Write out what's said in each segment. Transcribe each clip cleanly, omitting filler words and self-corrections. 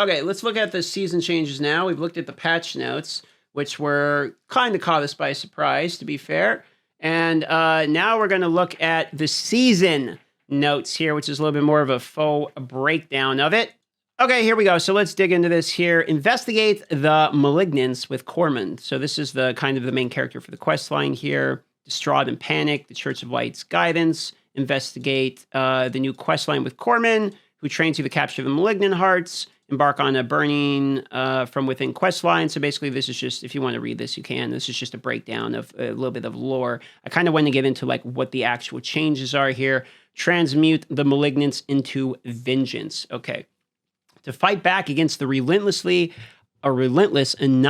Okay, let's look at the season changes now. We've looked at the patch notes, which were kind of caught us by surprise, to be fair. And now we're going to look at the season notes here, which is a little bit more of a faux breakdown of it. Okay, here we go. So let's dig into this here. Investigate the Malignants with Corman. So this is the kind of the main character for the quest line here. Distraught and Panic, the Church of Light's guidance. Investigate the new quest line with Corman, who trains you to capture the Malignant Hearts. Embark on a burning from within quest line. So basically, this is just, if you want to read this, you can. This is just a breakdown of a little bit of lore. I kind of want to get into like what the actual changes are here. Transmute the Malignants into vengeance. Okay. To fight back against the relentless and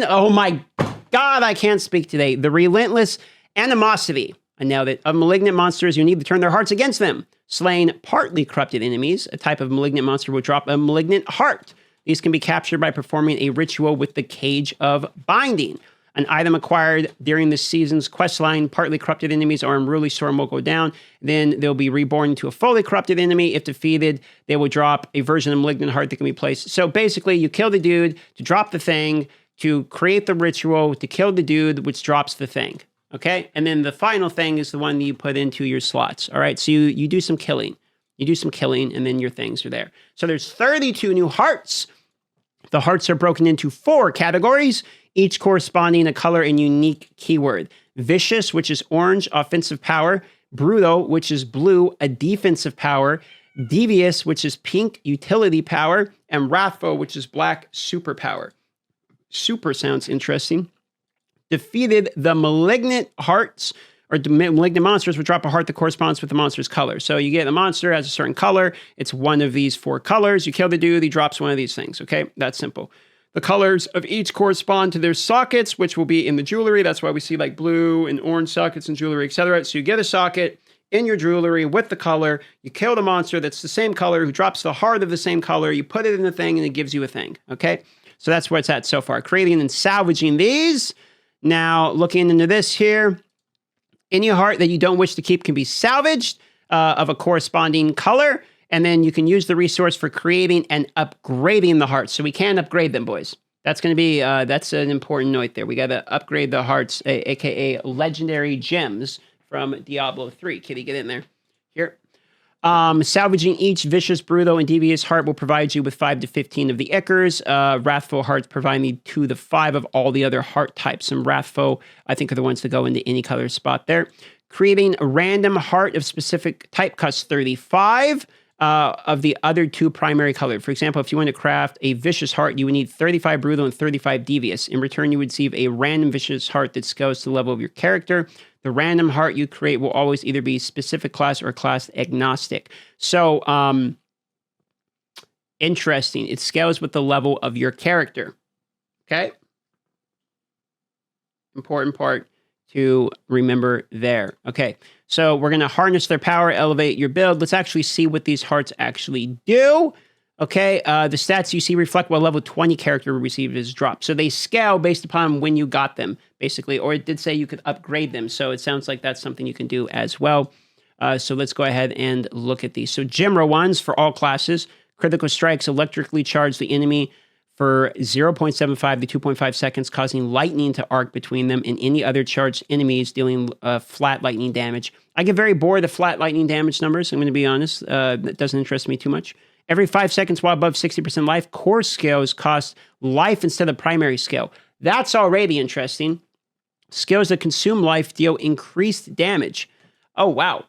oh my God, I can't speak today. The relentless animosity. And now that of malignant monsters, you need to turn their hearts against them. Slaying partly corrupted enemies, a type of malignant monster will drop a Malignant Heart. These can be captured by performing a ritual with the Cage of Binding. An item acquired during the season's questline, partly corrupted enemies or unruly storm will go down. Then they'll be reborn into a fully corrupted enemy. If defeated, they will drop a version of Malignant Heart that can be placed. So basically, you kill the dude to drop the thing, to create the ritual, to kill the dude, which drops the thing. Okay, and then the final thing is the one that you put into your slots. All right, so you do some killing. You do some killing, and then your things are there. So there's 32 new hearts. The hearts are broken into 4 categories, each corresponding a color and unique keyword. Vicious, which is orange, offensive power. Brutal, which is blue, a defensive power. Devious, which is pink, utility power. And Wrathful, which is black, superpower. Super sounds interesting. Defeated the Malignant Hearts, or Malignant Monsters, would drop a heart that corresponds with the monster's color. So you get a monster has a certain color. It's one of these 4 colors. You kill the dude, he drops one of these things. Okay, that's simple. The colors of each correspond to their sockets, which will be in the jewelry. That's why we see like blue and orange sockets in jewelry, etc. So you get a socket in your jewelry with the color. You kill the monster that's the same color, who drops the heart of the same color. You put it in the thing, and it gives you a thing. Okay, so that's where it's at so far. Creating and salvaging these. Now, looking into this here, any heart that you don't wish to keep can be salvaged of a corresponding color, and then you can use the resource for creating and upgrading the hearts. So we can upgrade them, boys. That's going to be, that's an important note there. We got to upgrade the hearts, aka legendary gems from Diablo 3. Kitty, get in there. Here. Salvaging each vicious, brutal, and devious heart will provide you with 5 to 15 of the Ichors. Wrathful hearts provide me 2 to 5 of all the other heart types. And Wrathful, I think, are the ones that go into any color spot there. Creating a random heart of specific type costs 35 of the other 2 primary color. For example, if you want to craft a vicious heart, you would need 35 brutal and 35 devious. In return, you would receive a random vicious heart that scales to the level of your character. The random heart you create will always either be specific class or class agnostic. So, interesting. It scales with the level of your character. Okay? Important part to remember there. Okay, so we're going to harness their power, elevate your build. Let's actually see what these hearts actually do. Okay, the stats you see reflect what level 20 character received is dropped. So they scale based upon when you got them, basically. Or it did say you could upgrade them. So it sounds like that's something you can do as well. So let's go ahead and look at these. So Gemra ones for all classes. Critical strikes electrically charge the enemy for 0.75 to 2.5 seconds, causing lightning to arc between them and any other charged enemies, dealing flat lightning damage. I get very bored of flat lightning damage numbers, I'm going to be honest. That doesn't interest me too much. Every 5 seconds while above 60% life, core skills cost life instead of primary skill. That's already interesting. Skills that consume life deal increased damage. Oh, wow.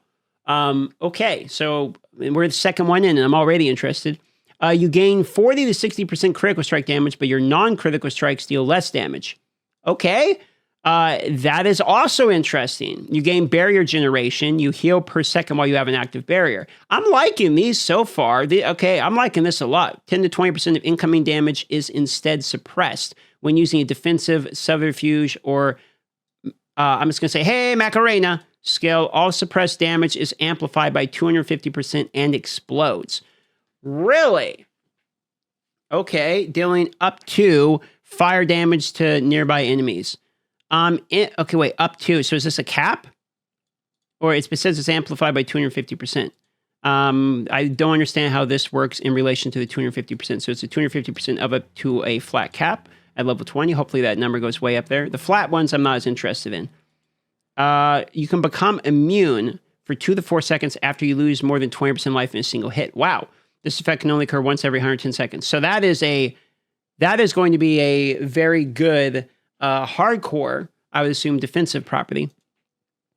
Okay, so we're the second one in, and I'm already interested. You gain 40 to 60% critical strike damage, but your non-critical strikes deal less damage. Okay, that is also interesting. You gain barrier generation. You heal per second while you have an active barrier. I'm liking these so far. Okay, I'm liking this a lot. 10 to 20% of incoming damage is instead suppressed when using a defensive subterfuge or, I'm just going to say, hey, Macarena, skill. All suppressed damage is amplified by 250% and explodes. Really? Okay, dealing up to fire damage to nearby enemies. Okay, wait, up to. So is this a cap? Or it says it's amplified by 250%. I don't understand how this works in relation to the 250%. So it's a 250% of up to a flat cap at level 20. Hopefully that number goes way up there. The flat ones I'm not as interested in. You can become immune for 2 to 4 seconds after you lose more than 20% life in a single hit. Wow. This effect can only occur once every 110 seconds. So that is going to be a very good hardcore, I would assume, defensive property.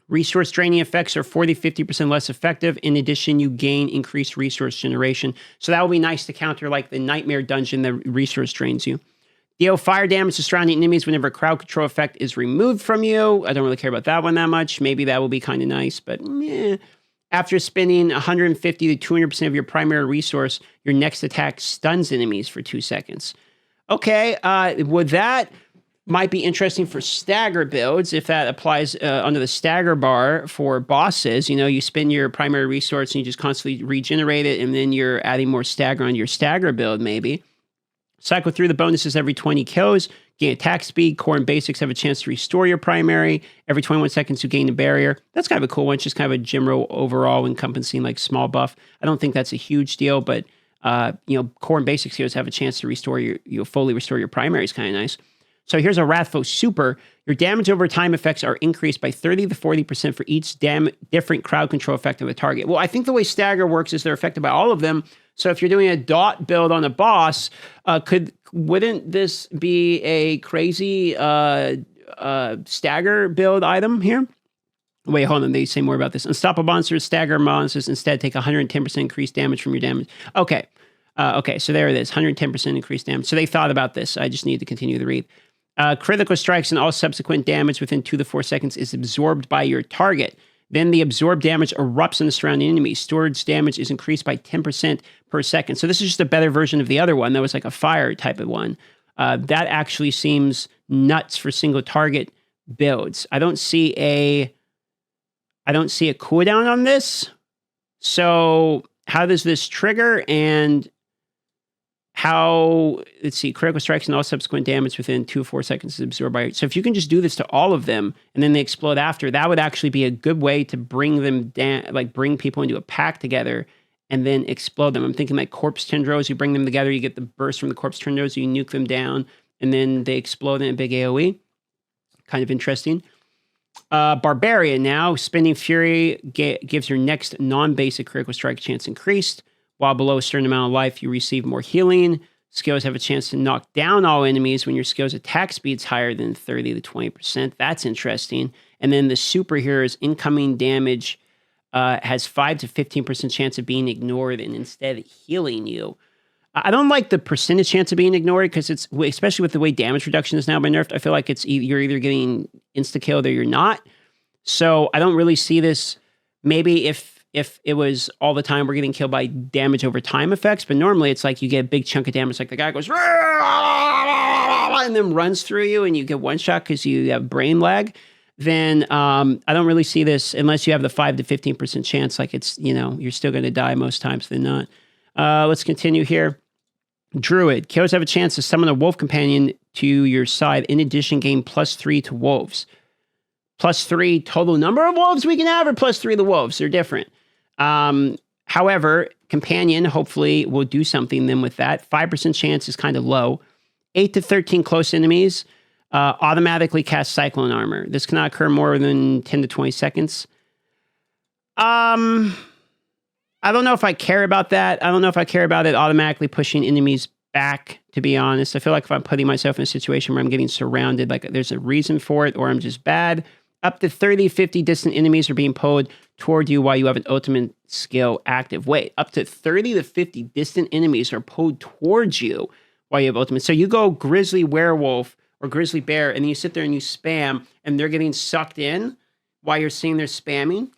Resource draining effects are 40-50% less effective. In addition, you gain increased resource generation. So that will be nice to counter like the Nightmare Dungeon that resource drains you. Deal fire damage to surrounding enemies whenever a crowd control effect is removed from you. I don't really care about that one that much. Maybe that will be kind of nice, but meh. After spending 150 to 200% of your primary resource, your next attack stuns enemies for 2 seconds. Okay, would that might be interesting for stagger builds if that applies under the stagger bar for bosses. You know, you spend your primary resource and you just constantly regenerate it, and then you're adding more stagger on your stagger build, maybe. Cycle through the bonuses every 20 kills. Gain attack speed. Core and basics have a chance to restore your primary. Every 21 seconds, you gain a barrier. That's kind of a cool one. It's just kind of a Jimro overall encompassing like small buff. I don't think that's a huge deal, but core and basic skills have a chance to restore fully restore your primary is kind of nice. So here's a Wrathful Super. Your damage over time effects are increased by 30 to 40% for each different crowd control effect of a target. Well, I think the way stagger works is they're affected by all of them. So if you're doing a dot build on a boss, wouldn't this be a crazy stagger build item here? Wait, hold on. They say more about this. Unstoppable monsters, stagger monsters instead take 110% increased damage from your damage. Okay. So there it is. 110% increased damage. So they thought about this. I just need to continue to read. Critical strikes and all subsequent damage within 2 to 4 seconds is absorbed by your target. Then the absorbed damage erupts in the surrounding enemies. Storage damage is increased by 10% per second. So this is just a better version of the other one. That was like a fire type of one. That actually seems nuts for single target builds. I don't see a cooldown on this. So how does this trigger? And let's see, critical strikes and all subsequent damage within 2 to 4 seconds is absorbed by it. So if you can just do this to all of them and then they explode after, that would actually be a good way to bring them down, like bring people into a pack together and then explode them. I'm thinking like corpse tendrils, you bring them together, you get the burst from the corpse tendrils, you nuke them down, and then they explode in a big AoE. Kind of interesting. Barbarian now, spending Fury gives your next non-basic critical strike chance increased. While below a certain amount of life, you receive more healing. Skills have a chance to knock down all enemies when your skill's attack speed's higher than 30 to 20%. That's interesting. And then the superhero's incoming damage has 5 to 15% chance of being ignored and instead healing you. I don't like the percentage chance of being ignored because it's, especially with the way damage reduction is now been nerfed, I feel like you're either getting insta-killed or you're not. So I don't really see this. Maybe if it was all the time we're getting killed by damage over time effects, but normally it's like you get a big chunk of damage, like the guy goes and then runs through you and you get one shot because you have brain lag, then I don't really see this unless you have the 5 to 15% chance, like it's, you're still going to die most times than not. Let's continue here. Druid. Killers have a chance to summon a wolf companion to your side. In addition, gain +3 to wolves. +3 total number of wolves we can have, or +3 the wolves? They're different. However, companion hopefully will do something then with that. 5% chance is kind of low. 8 to 13 close enemies automatically cast Cyclone Armor. This cannot occur more than 10 to 20 seconds. I don't know if I care about that. I don't know if I care about it automatically pushing enemies back, to be honest. I feel like if I'm putting myself in a situation where I'm getting surrounded, like there's a reason for it, or I'm just bad. Up to 30, 50 distant enemies are being pulled toward you while you have an ultimate skill active. Wait, up to 30 to 50 distant enemies are pulled towards you while you have ultimate. So you go grizzly werewolf or grizzly bear, and then you sit there and you spam, and they're getting sucked in while you're seeing they're spamming.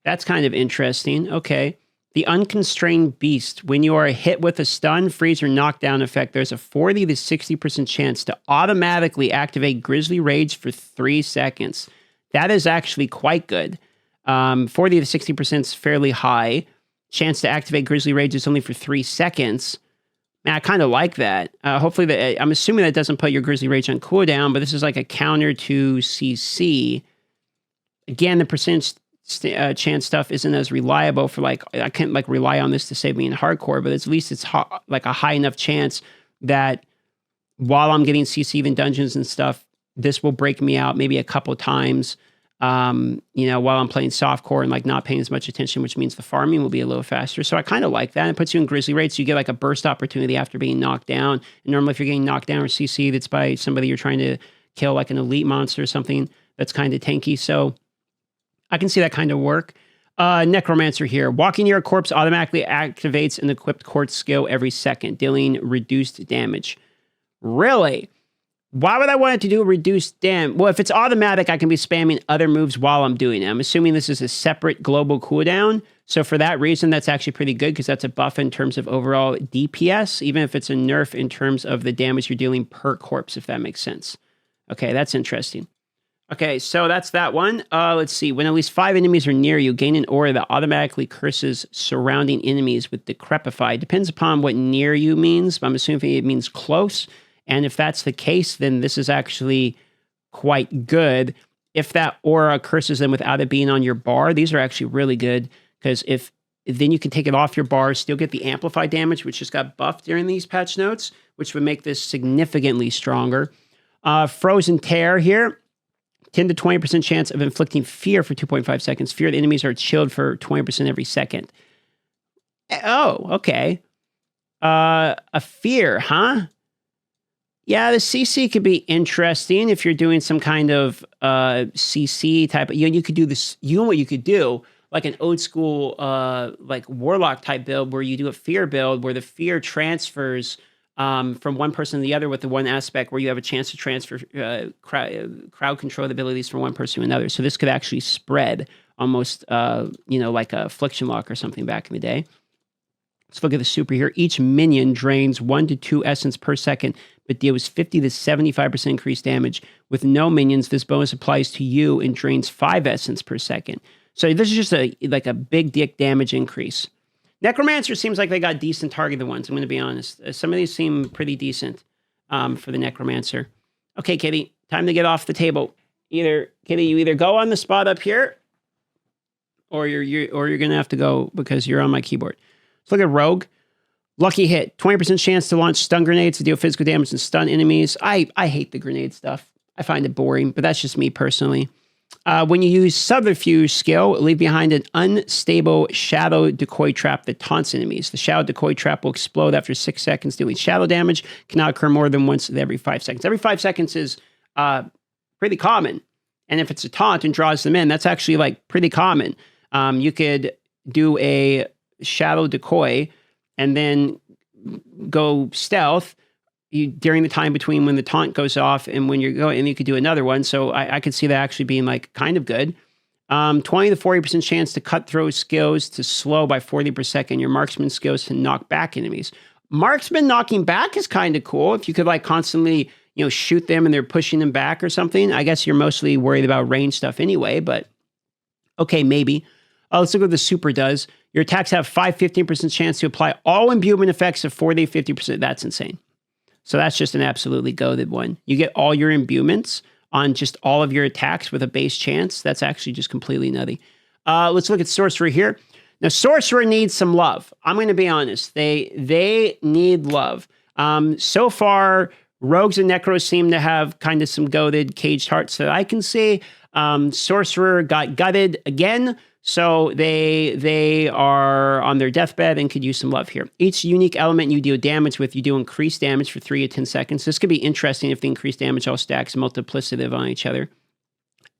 That's kind of interesting. Okay. The Unconstrained Beast. When you are hit with a stun, freeze, or knockdown effect, there's a 40 to 60% chance to automatically activate Grizzly Rage for 3 seconds. That is actually quite good. 40 to 60% is fairly high. Chance to activate Grizzly Rage is only for 3 seconds. Man, I kind of like that. Hopefully, I'm assuming that doesn't put your Grizzly Rage on cooldown, but this is like a counter to CC. Again, the percentage chance stuff isn't as reliable for like, I can't like rely on this to save me in hardcore, but at least it's like a high enough chance that while I'm getting CC'd in dungeons and stuff, this will break me out maybe a couple times, you know, while I'm playing softcore and like not paying as much attention, which means the farming will be a little faster. So I kind of like that. It puts you in grizzly rates. So you get like a burst opportunity after being knocked down. And normally if you're getting knocked down or CC'd, it's by somebody you're trying to kill, like an elite monster or something that's kind of tanky. So I can see that kind of work. Necromancer here. Walking near a corpse automatically activates an equipped corpse skill every second, dealing reduced damage. Really? Why would I want it to do reduced damage? Well, if it's automatic, I can be spamming other moves while I'm doing it. I'm assuming this is a separate global cooldown. So for that reason, that's actually pretty good because that's a buff in terms of overall DPS, even if it's a nerf in terms of the damage you're dealing per corpse, if that makes sense. Okay, that's interesting. Okay, so that's that one. Let's see. When at least 5 enemies are near you, gain an aura that automatically curses surrounding enemies with Decrepify. Depends upon what near you means, but I'm assuming it means close. And if that's the case, then this is actually quite good. If that aura curses them without it being on your bar, these are actually really good because then you can take it off your bar, still get the amplified damage, which just got buffed during these patch notes, which would make this significantly stronger. Frozen Tear here. 10 to 20% chance of inflicting fear for 2.5 seconds. Feared enemies are chilled for 20% every second. Oh, okay. A fear, huh? Yeah, the CC could be interesting if you're doing some kind of CC type. You could do this. You know what you could do? Like an old school, like Warlock type build where you do a fear build where the fear transfers from one person to the other with the one aspect where you have a chance to transfer crowd control abilities from one person to another. So this could actually spread almost, like a Affliction Lock or something back in the day. Let's look at the super here. Each minion drains 1 to 2 essence per second, but deals 50 to 75% increased damage. With no minions, this bonus applies to you and drains 5 essence per second. So this is just like a big dick damage increase. Necromancer seems like they got decent targeted ones, I'm going to be honest. Some of these seem pretty decent for the Necromancer. Okay, Kitty, time to get off the table. Kitty, you either go on the spot up here, or you're going to have to go because you're on my keyboard. Let's look at Rogue. Lucky hit. 20% chance to launch stun grenades to deal physical damage and stun enemies. I hate the grenade stuff. I find it boring, but that's just me personally. When you use Subterfuge skill, leave behind an unstable shadow decoy trap that taunts enemies. The shadow decoy trap will explode after 6 seconds, dealing shadow damage. Cannot occur more than once every 5 seconds. Every 5 seconds is pretty common. And if it's a taunt and draws them in, that's actually like pretty common. You could do a shadow decoy and then go stealth during the time between when the taunt goes off and when you're going, and you could do another one. So I could see that actually being like kind of good. 20 to 40% chance to cut throw skills to slow by 40 per second. Your marksman skills to knock back enemies. Marksman knocking back is kind of cool. If you could like constantly, shoot them and they're pushing them back or something. I guess you're mostly worried about range stuff anyway, but okay, maybe. Let's look what the super does. Your attacks have 15% chance to apply all imbuement effects of 40 to 50%. That's insane. So that's just an absolutely goated one. You get all your imbuements on just all of your attacks with a base chance. That's actually just completely nutty. Let's look at Sorcerer here. Now, Sorcerer needs some love. I'm going to be honest. They need love. So far, Rogues and Necros seem to have kind of some goated caged hearts that I can see. Sorcerer got gutted again. So they are on their deathbed and could use some love here. Each unique element you deal damage with, you do increased damage for 3 to 10 seconds. This could be interesting if the increased damage all stacks multiplicative on each other.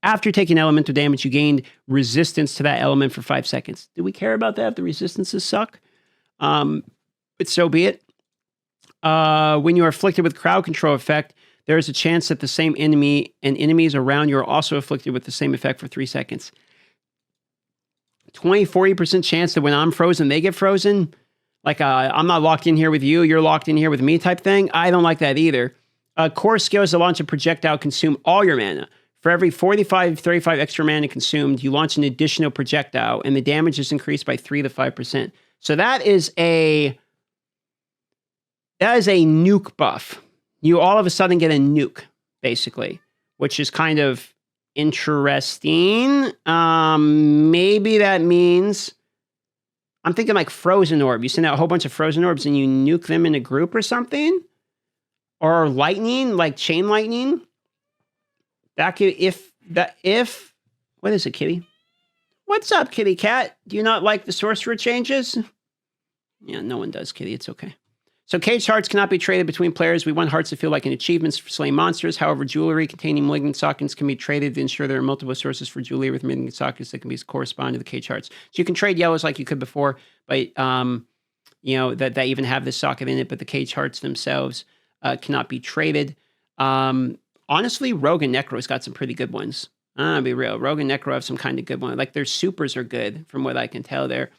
After taking elemental damage, you gained resistance to that element for 5 seconds. Do we care about that? The resistances suck. But so be it. When you are afflicted with crowd control effect, there is a chance that the same enemy and enemies around you are also afflicted with the same effect for 3 seconds. 20-40% chance that when I'm frozen, they get frozen. Like, I'm not locked in here with you, you're locked in here with me type thing. I don't like that either. Core skills to launch a projectile consume all your mana. For every 35 extra mana consumed, you launch an additional projectile, and the damage is increased by 3 to 5%. So that is a nuke buff. You all of a sudden get a nuke, basically, which is kind of Interesting. Maybe that means I'm thinking like frozen orb. You send out a whole bunch of frozen orbs and you nuke them in a group or something, or lightning, like chain lightning. That could if what is it, Kitty? What's up, Kitty Cat? Do you not like the sorcerer changes? Yeah, no one does, Kitty. It's okay. So caged hearts cannot be traded between players. We want hearts to feel like an achievement for slaying monsters. However, jewelry containing malignant sockets can be traded to ensure there are multiple sources for jewelry with malignant sockets that can be correspond to the caged hearts. So you can trade yellows like you could before, but you know that even have this socket in it. But the caged hearts themselves cannot be traded. Honestly, Rogue and Necro's got some pretty good ones. I'll be real. Rogue and Necro have some kind of good one. Like their supers are good from what I can tell there.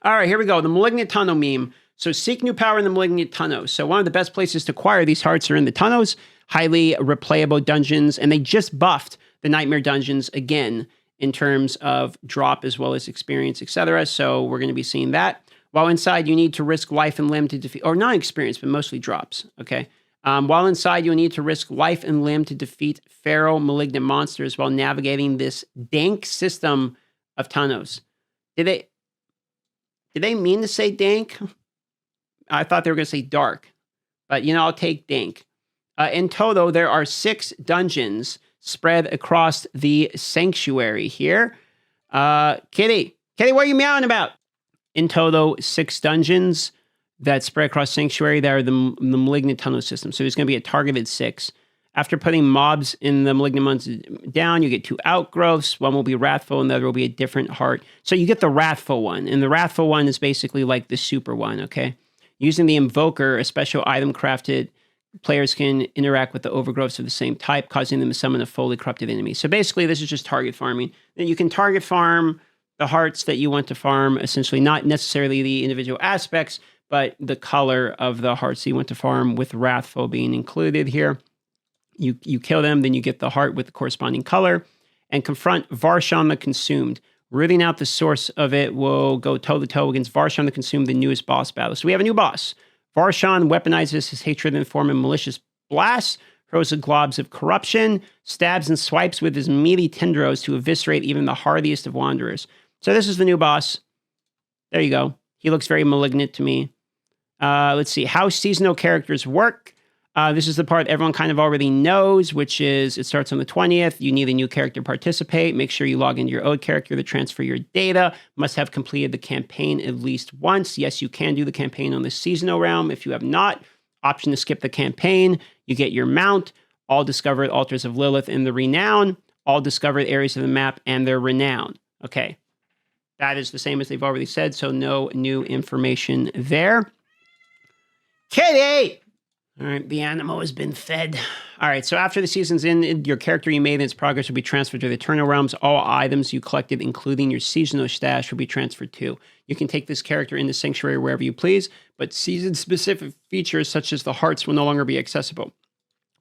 All right, here we go. The Malignant Tunnel meme. So seek new power in the Malignant Tunnels. So one of the best places to acquire these hearts are in the tunnels, highly replayable dungeons, and they just buffed the Nightmare dungeons again in terms of drop as well as experience, etc. So we're going to be seeing that. While inside, you need to risk life and limb to defeat, or not experience, but mostly drops, okay? While inside, you'll need to risk life and limb to defeat feral malignant monsters while navigating this dank system of tunnels. Did they mean to say dank? I thought they were going to say dark, but you know, I'll take dank. In total, there are 6 dungeons spread across the sanctuary here. Kitty, what are you meowing about? In total, 6 dungeons that spread across sanctuary that are the Malignant Tunnel system. So there's going to be a targeted 6. After putting mobs in the Malignant ones down, you get 2 outgrowths. One will be Wrathful, and the other will be a different heart. So you get the Wrathful one, and the Wrathful one is basically like the super one, okay? Using the Invoker, a special item crafted, players can interact with the overgrowths of the same type, causing them to summon a fully corrupted enemy. So basically, this is just target farming. Then you can target farm the hearts that you want to farm, essentially not necessarily the individual aspects, but the color of the hearts you want to farm, with Wrathful being included here. You kill them, then you get the heart with the corresponding color, and confront Varshan the Consumed. Rooting out the source of it will go toe-to-toe against Varshan the Consumed, the newest boss battle. So we have a new boss. Varshan weaponizes his hatred in the form of malicious blasts, hurls the globs of corruption, stabs and swipes with his meaty tendrils to eviscerate even the hardiest of wanderers. So this is the new boss. There you go. He looks very malignant to me. Let's see. How seasonal characters work. This is the part everyone kind of already knows, which is it starts on the 20th. You need a new character to participate. Make sure you log into your old character to transfer your data. Must have completed the campaign at least once. Yes, you can do the campaign on the seasonal realm. If you have not, option to skip the campaign. You get your mount, all discovered altars of Lilith and the renown, all discovered areas of the map and their renown. Okay. That is the same as they've already said, so no new information there. Kitty! All right, the animal has been fed. All right, so after the season's ended, your character you made in its progress will be transferred to the Eternal Realms. All items you collected, including your seasonal stash, will be transferred too. You can take this character into Sanctuary wherever you please, but season-specific features such as the hearts will no longer be accessible.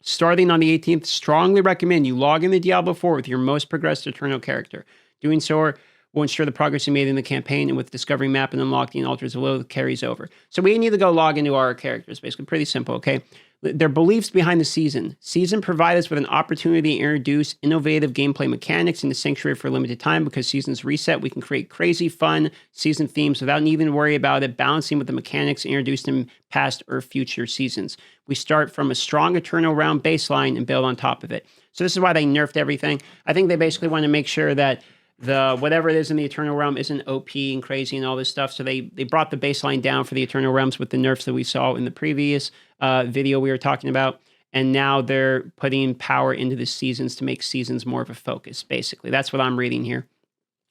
Starting on the 18th, strongly recommend you log in to Diablo 4 with your most progressed Eternal character. Doing so will ensure the progress you made in the campaign, and with discovering map and unlocking altars of Lilith carries over. So we need to go log into our characters, basically. Pretty simple, okay? Their beliefs behind the season. Season provide us with an opportunity to introduce innovative gameplay mechanics into Sanctuary for a limited time. Because seasons reset, we can create crazy, fun season themes without needing to worry about it, balancing with the mechanics introduced in past or future seasons. We start from a strong Eternal Realm baseline and build on top of it. So this is why they nerfed everything. I think they basically want to make sure that the whatever it is in the Eternal Realm isn't OP and crazy and all this stuff. So they brought the baseline down for the Eternal Realms with the nerfs that we saw in the previous video we were talking about. And now they're putting power into the seasons to make seasons more of a focus, basically. That's what I'm reading here.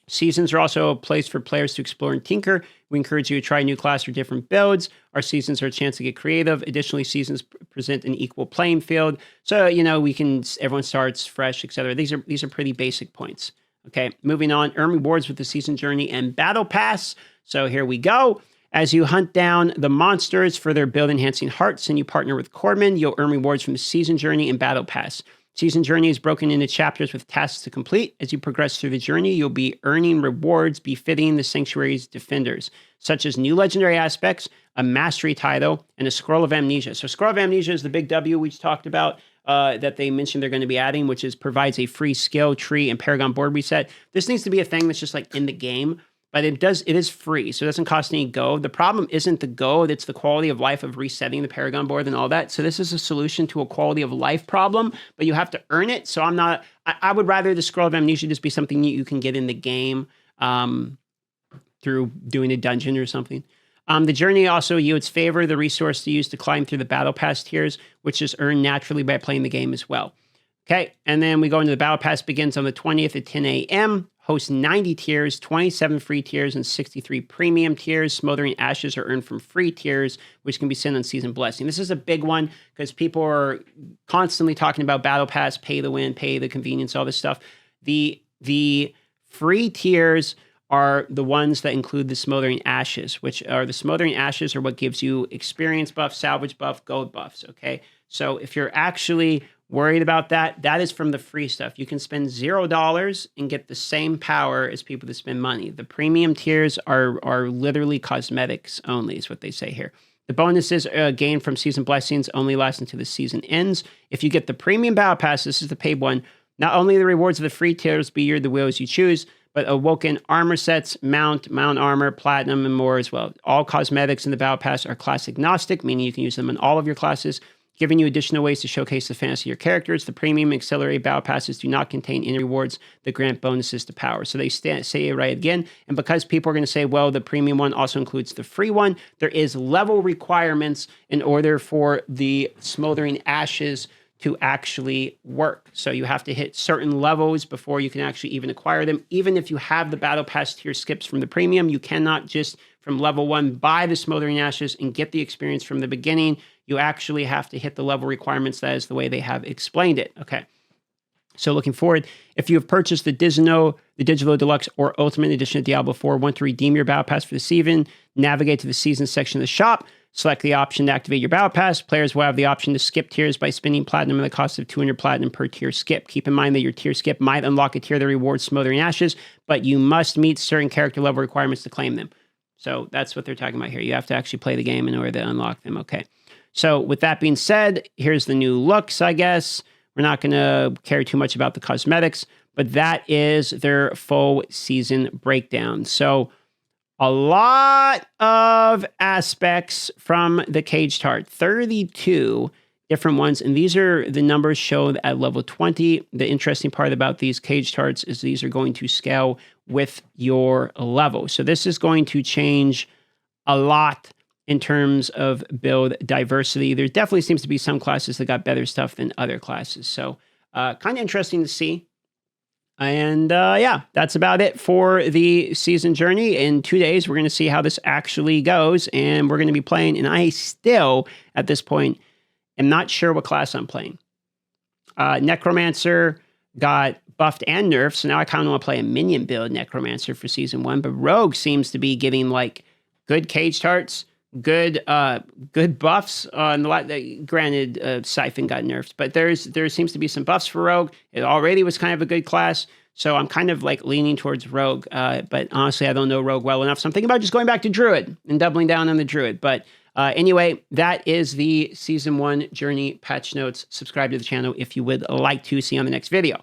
Seasons are also a place for players to explore and tinker. We encourage you to try a new class or different builds. Our seasons are a chance to get creative. Additionally, seasons present an equal playing field. So, you know, everyone starts fresh, etc. These are pretty basic points. Okay, moving on, earn rewards with the Season Journey and Battle Pass. So here we go. As you hunt down the monsters for their build-enhancing hearts and you partner with Cordman, you'll earn rewards from the Season Journey and Battle Pass. Season Journey is broken into chapters with tasks to complete. As you progress through the journey, you'll be earning rewards befitting the Sanctuary's defenders, such as new legendary aspects, a mastery title, and a Scroll of Amnesia. So Scroll of Amnesia is the big W we talked about. that they mentioned they're going to be adding, which is provides a free skill tree and Paragon board reset. This needs to be a thing that's just like in the game, but it is free, so it doesn't cost any go. The problem isn't the go, it's the quality of life of resetting the Paragon board and all that. So this is a solution to a quality of life problem, but you have to earn it. So I would rather the Scroll of Amnesia just be something you can get in the game through doing a dungeon or something. The journey also yields favor, the resource to use to climb through the battle pass tiers, which is earned naturally by playing the game as well. Okay, and then we go into the battle pass, begins on the 20th at 10 a.m., hosts 90 tiers, 27 free tiers, and 63 premium tiers. Smoldering Ashes are earned from free tiers, which can be sent on Season Blessing. This is a big one because people are constantly talking about battle pass, pay the win, pay the convenience, all this stuff. The free tiers are the ones that include the Smoldering Ashes, which are the Smoldering Ashes are what gives you experience buff, salvage buff, gold buffs, okay? So if you're actually worried about that, that is from the free stuff. You can spend $0 and get the same power as people that spend money. The premium tiers are literally cosmetics only, is what they say here. The bonuses gained from Season Blessings only last until the season ends. If you get the premium battle pass, this is the paid one, not only the rewards of the free tiers be your the wheels you choose, but awoken armor sets, mount armor, platinum, and more as well. All cosmetics in the battle pass are class agnostic, meaning you can use them in all of your classes, giving you additional ways to showcase the fantasy of your characters. The premium accelerated battle passes do not contain any rewards that grant bonuses to power. So they say it right again. And because people are going to say, well, the premium one also includes the free one, there is level requirements in order for the Smoldering Ashes to actually work. So you have to hit certain levels before you can actually even acquire them. Even if you have the battle pass tier skips from the premium, you cannot just from level 1 buy the Smoldering Ashes and get the experience from the beginning. You actually have to hit the level requirements. That is the way they have explained it. Okay. So looking forward, if you have purchased the Digital Deluxe or Ultimate Edition of Diablo 4, want to redeem your battle pass for the season, navigate to the season section of the shop, select the option to activate your battle pass. Players will have the option to skip tiers by spending platinum at the cost of 200 platinum per tier skip. Keep in mind that your tier skip might unlock a tier that rewards Smoldering Ashes, but you must meet certain character level requirements to claim them. So that's what they're talking about here. You have to actually play the game in order to unlock them. Okay. So with that being said, here's the new looks, I guess. We're not going to care too much about the cosmetics, but that is their full season breakdown. So a lot of aspects from the Caged Heart, 32 different ones. And these are the numbers shown at level 20. The interesting part about these Caged Hearts is these are going to scale with your level. So this is going to change a lot in terms of build diversity. There definitely seems to be some classes that got better stuff than other classes. So kind of interesting to see. And yeah, that's about it for the season journey. In 2 days, we're going to see how this actually goes. And we're going to be playing. And I still, at this point, am not sure what class I'm playing. Necromancer got buffed and nerfed. So now I kind of want to play a minion build Necromancer for season 1. But Rogue seems to be getting like good Caged Hearts, good buffs. Granted, Siphon got nerfed, but there seems to be some buffs for Rogue. It already was kind of a good class, so I'm kind of like leaning towards Rogue. But honestly, I don't know Rogue well enough, so I'm thinking about just going back to Druid and doubling down on the Druid. But anyway, that is the Season 1 Journey patch notes. Subscribe to the channel if you would like to. See you on the next video.